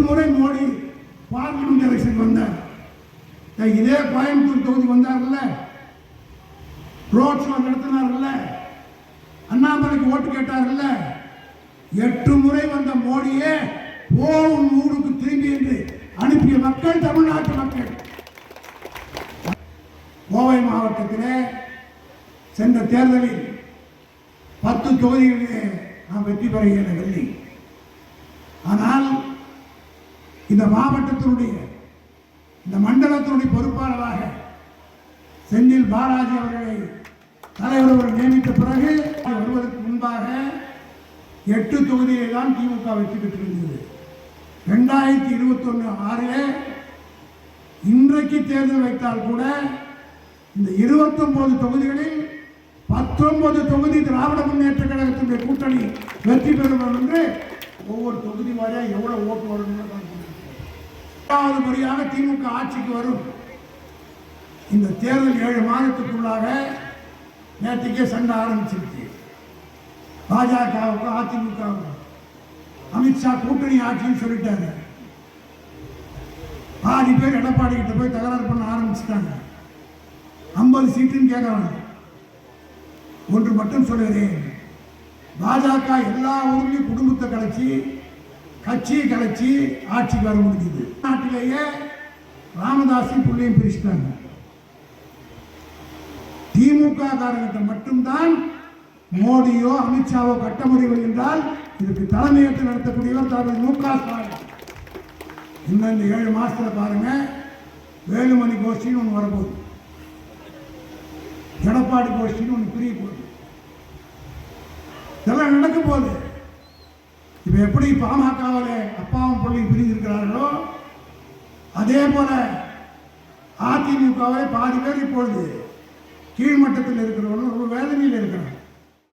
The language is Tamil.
முறை மோடி பார்லிமெண்ட் எலெக்ஷன் வந்தார். இதே கோயம்புத்தூர் தொகுதி வந்தார்ல, ரோட் ஷோ நடத்தினார்ல, அண்ணாமலைக்கு ஓட்டு கேட்டார்ல. 8 முறை வந்த மோடியே போகும் ஊருக்கு திரும்பி என்று அனுப்பிய மக்கள் தமிழ்நாட்டு மக்கள். கோவை மாவட்டத்திலே சென்ற தேர்தலில் 10 தொகுதிகளிலே நாம் வெற்றி பெற இயலவில்லை. ஆனால் இந்த மாவட்டத்தினுடைய இந்த மண்டலத்தினுடைய பொறுப்பாளராக செந்தில் பாலாஜி அவர்களை தலைவர் அவர்கள் நியமித்த பிறகு வருவதற்கு முன்பாக 8 தொகுதியை தான் திமுக வெற்றி பெற்றிருந்தது. 2021 6 இன்றைக்கு தேர்தல் வைத்தால் கூட இந்த 29 தொகுதிகளில் 19 தொகுதி திராவிட முன்னேற்ற கழகத்தினுடைய கூட்டணி வெற்றி பெறும் என்று ஒவ்வொரு தொகுதி வாரியாக எவ்வளவு ஓட்டு வரும். 7வது முறையாக திமுக ஆட்சிக்கு வரும். இந்த தேர்தல் 7 மாதத்துக்குள்ளாக நேற்றுக்கே சண்டை ஆரம்பிச்சிருச்சு. பாஜகவுக்கு அதிமுகவுக்கு அமித்ஷா கூட்டணி ஆட்சின்னு சொல்லிட்டாரு. பாதி பேர் எடப்பாடி கிட்ட போய் தகராறு பண்ண ஆரம்பிச்சுட்டாங்க. 50 சீட்டுன்னு கேட்கறாங்க. ஒன்று மட்டும் சொல்லுகிறேன், பாஜக எல்லா ஊர்லையும் குடும்பத்தை கலைச்சி கட்சியை கலைச்சி ஆட்சிக்கு வர முடியுது. நாட்டிலேயே ராமதாஸையும் பிள்ளையும் பிரிச்சுட்டாங்க. திமுக காரங்கிட்ட மட்டும்தான் மோடியோ அமித்ஷாவோ கட்ட முடிவு என்றால் இதுக்கு தலைமையேற்று நடத்தக்கூடியவர் தலைவர் மு க ஸ்டாலின். இன்னும் இந்த 7 மாசத்துல பாருங்க, வேலுமணி கோஷ்டின்னு ஒன்று வரப்போகுது, எடப்பாடி கோஷ்டின்னு ஒன்று பிரிய போகுது. இதெல்லாம் நடக்க போகுது. இப்ப எப்படி பாமகவில் அப்பாவும் பிள்ளையும் பிரிந்திருக்கிறார்களோ அதே போல அதிமுகவை பாதி பேர் இப்பொழுது கீழ்மட்டத்தில் இருக்கிறவர்கள் ரொம்ப வேதனையில் இருக்கிறார்.